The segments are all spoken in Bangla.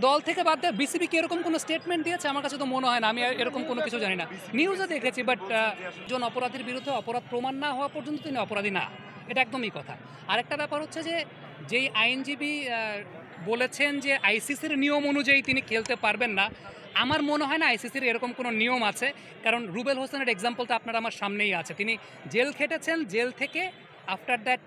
দল থেকে বাদ দেয় বিসিবি কি এরকম কোনো স্টেটমেন্ট দিয়েছে? আমার কাছে তো মনে হয় না, আমি এরকম কোনো কিছু জানি না। নিউজে দেখেছি, বাট একজন অপরাধীর বিরুদ্ধে অপরাধ প্রমাণ না হওয়া পর্যন্ত তিনি অপরাধী না, এটা একদমই কথা। আরেকটা ব্যাপার হচ্ছে যে যেই আইনজীবী বলেছেন যে আইসিসির নিয়ম অনুযায়ী তিনি খেলতে পারবেন না, আমার মনে হয় না আইসিসির এরকম কোনো নিয়ম আছে। কারণ রুবেল হোসেনের এক্সাম্পলটা আপনার আমার সামনেই আছে, তিনি জেল খেটেছেন, জেল থেকে আফটার দ্যাট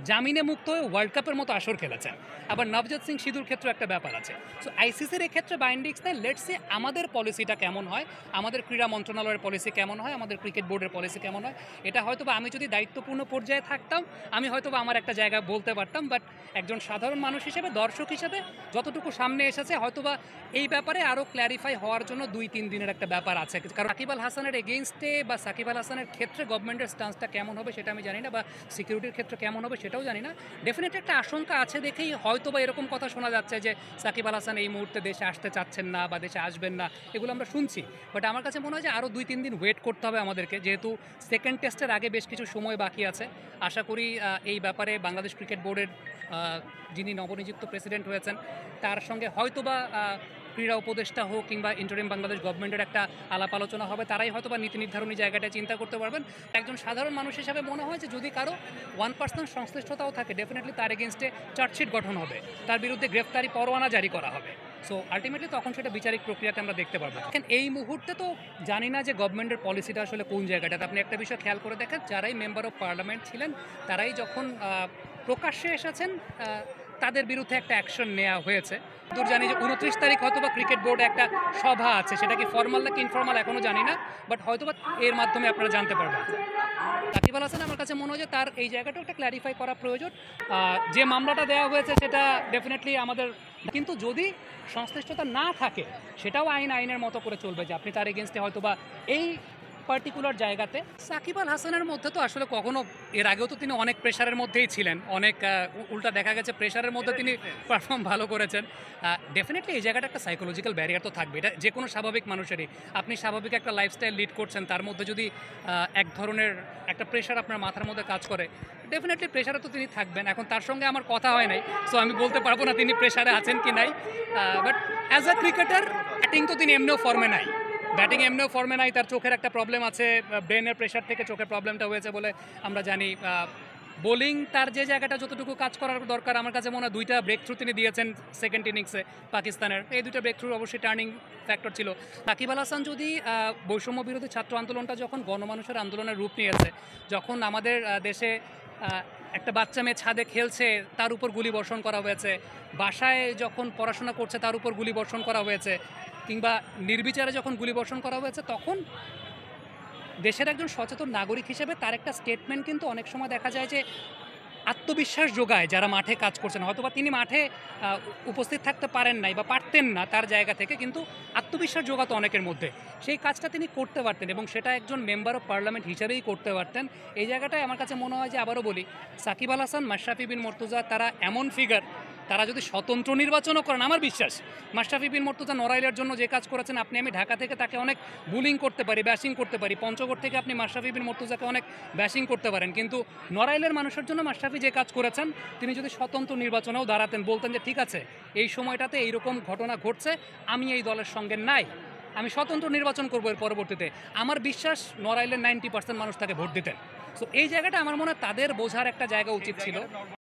জামিনে মুক্ত হয়ে ওয়ার্ল্ড কাপের মতো আসর খেলেছেন। আবার নবজোৎ সিং সিধুর ক্ষেত্রে একটা ব্যাপার আছে। সো আইসিসির এক্ষেত্রে বাইন্ডিংস নেই। লেটস সে আমাদের পলিসিটা কেমন হয়, আমাদের ক্রীড়া মন্ত্রণালয়ের পলিসি কেমন হয়, আমাদের ক্রিকেট বোর্ডের পলিসি কেমন হয়। এটা হয়তো বা আমি যদি দায়িত্বপূর্ণ পর্যায়ে থাকতাম, আমি হয়তো বা আমার একটা জায়গায় বলতে পারতাম, বাট একজন সাধারণ মানুষ হিসেবে, দর্শক হিসেবে যতটুকু সামনে এসেছে, হয়তো বা এই ব্যাপারে আরও ক্ল্যারিফাই হওয়ার জন্য 2-3 দিনের একটা ব্যাপার আছে। কারণ সাকিব আল হাসানের এগেইনস্টে বা সাকিব আল হাসানের ক্ষেত্রে গভর্নমেন্টের স্টান্সটা কেমন হবে সেটা আমি জানি না, বা সিকিউরিটির ক্ষেত্রে কেমন হবে সেটাও জানি না। ডেফিনেটলি একটা আশঙ্কা আছে দেখেই হয়তো বা এরকম কথা শোনা যাচ্ছে যে সাকিব আল হাসান এই মুহূর্তে দেশে আসতে চাচ্ছেন না বা দেশে আসবেন না, এগুলো আমরা শুনছি। বাট আমার কাছে মনে হয় যে আরও 2-3 দিন ওয়েট করতে হবে আমাদেরকে, যেহেতু সেকেন্ড টেস্টের আগে বেশ কিছু সময় বাকি আছে। আশা করি এই ব্যাপারে বাংলাদেশ ক্রিকেট বোর্ডের যিনি নবনিযুক্ত প্রেসিডেন্ট হয়েছেন তার সঙ্গে হয়তো বা ক্রীড়া উপদেষ্টা হোক কিংবা ইন্টারিম বাংলাদেশ গভর্নমেন্টের একটা আলাপ আলোচনা হবে, তারাই হয়তো বা নীতি নির্ধারণী জায়গাটা চিন্তা করতে পারবেন। একজন সাধারণ মানুষ হিসাবে মনে হয় যে যদি কারো 1% সংশ্লিষ্টতাও থাকে, ডেফিনেটলি তার এগেনস্টে চার্জশিট গঠন হবে, তার বিরুদ্ধে গ্রেফতারি পরোয়ানা জারি করা হবে। সো আলটিমেটলি তখন সেটা বিচারিক প্রক্রিয়াতে আমরা দেখতে পারবো। এখন এই মুহূর্তে তো জানি না যে গভর্নমেন্টের পলিসিটা আসলে কোন জায়গাটাতে। আপনি একটা বিষয় খেয়াল করে দেখেন, যারাই মেম্বার অফ পার্লামেন্ট ছিলেন তারাই যখন প্রকাশ্যে এসেছেন তাদের বিরুদ্ধে একটা অ্যাকশন নেওয়া হয়েছে। দূর জানি যে 29 তারিখ হয়তো বা ক্রিকেট বোর্ডে একটা সভা আছে, সেটা কি ফর্মাল নাকি ইনফর্মাল এখনও জানি না, বাট হয়তো বা এর মাধ্যমে আপনারা জানতে পারবেন। সাকিব আল হাসান আমার কাছে মনে হয় যে তার এই জায়গাটাও একটা ক্ল্যারিফাই করা প্রয়োজন। যে মামলাটা দেওয়া হয়েছে সেটা ডেফিনেটলি আমাদের, কিন্তু যদি সংশ্লিষ্টতা না থাকে সেটাও আইনের মতো করে চলবে, যে আপনি তার এগেনস্টে হয়তো বা এই পার্টিকুলার জায়গাতে। সাকিব আল হাসানের মধ্যে তো আসলে কখনো, এর আগেও তো তিনি অনেক প্রেশারের মধ্যেই ছিলেন, অনেক উল্টা দেখা গেছে প্রেশারের মধ্যে তিনি পারফর্ম ভালো করেছেন। ডেফিনেটলি এই জায়গাটা একটা সাইকোলজিক্যাল ব্যারিয়ার তো থাকবে, এটা যে কোনো স্বাভাবিক মানুষেরই। আপনি স্বাভাবিক একটা লাইফস্টাইল লিড করছেন, তার মধ্যে যদি এক ধরনের একটা প্রেশার আপনার মাথার মধ্যে কাজ করে, ডেফিনেটলি প্রেশারে তো তিনি থাকবেন। এখন তার সঙ্গে আমার কথা হয় নাই, সো আমি বলতে পারবো না তিনি প্রেশারে আছেন কি নাই। But as a cricketer batting তো তিনি এমনিও ফর্মে নাই, তার চোখের একটা প্রবলেম আছে, ব্রেনের প্রেশার থেকে চোখের প্রবলেমটা হয়েছে বলে আমরা জানি। বোলিং তার যে জায়গাটা যতটুকু কাজ করার দরকার, আমার কাছে মনে হয় 2টা ব্রেক থ্রু তিনি দিয়েছেন সেকেন্ড ইনিংসে পাকিস্তানের। এই 2টা ব্রেক থ্রু অবশ্যই টার্নিং ফ্যাক্টর ছিল। সাকিব আল হাসান যদি বৈষম্য বিরোধী ছাত্র আন্দোলনটা যখন গণমানুষের আন্দোলনের রূপ নিয়েছে, যখন আমাদের দেশে একটা বাচ্চা মেয়ে ছাদে খেলছে তার উপর গুলি বর্ষণ করা হয়েছে, বাসায় যখন পড়াশোনা করছে তার উপর গুলি বর্ষণ করা হয়েছে, কিংবা নির্বিচারে যখন গুলি বর্ষণ করা হয়েছে, তখন দেশের একজন সচেতন নাগরিক হিসেবে তার একটা স্টেটমেন্ট কিন্তু অনেক সময় দেখা যায় যে আত্মবিশ্বাস যোগায় যারা মাঠে কাজ করছেন। হয়তোবা তিনি মাঠে উপস্থিত থাকতে পারেন নাই বা পারতেন না তার জায়গা থেকে, কিন্তু আত্মবিশ্বাস যোগাতো অনেকের মধ্যে। সেই কাজটা তিনি করতে পারতেন এবং সেটা একজন মেম্বার অফ পার্লামেন্ট হিসেবেই করতে পারতেন। এই জায়গাটায় আমার কাছে মনে হয় যে, আবারও বলি, সাকিব আল হাসান, মাশরাফি বিন মুর্তজা তারা এমন ফিগার, তারা যদি স্বতন্ত্র নির্বাচনও করেন, আমার বিশ্বাস মাশরাফি বিন মুর্তজা নড়াইলের জন্য যে কাজ করেছেন, আমি ঢাকা থেকে তাকে অনেক বুলিং করতে পারি, ব্যাশিং করতে পারি, পঞ্চগড় থেকে আপনি মাশরাফি বিন মুর্তজাকে অনেক ব্যাশিং করতে পারেন, কিন্তু নড়াইলের মানুষের জন্য মাশরাফি যে কাজ করেছেন, তিনি যদি স্বতন্ত্র নির্বাচনেও দাঁড়াতেন, বলতেন যে ঠিক আছে এই সময়টাতে এইরকম ঘটনা ঘটছে, আমি এই দলের সঙ্গে নাই, আমি স্বতন্ত্র নির্বাচন করবো এর পরবর্তীতে, আমার বিশ্বাস নড়াইলের 90% মানুষ তাকে ভোট দিতেন। সো এই জায়গাটা আমার মনে হয় তাদের বোঝার একটা জায়গা উচিত ছিল।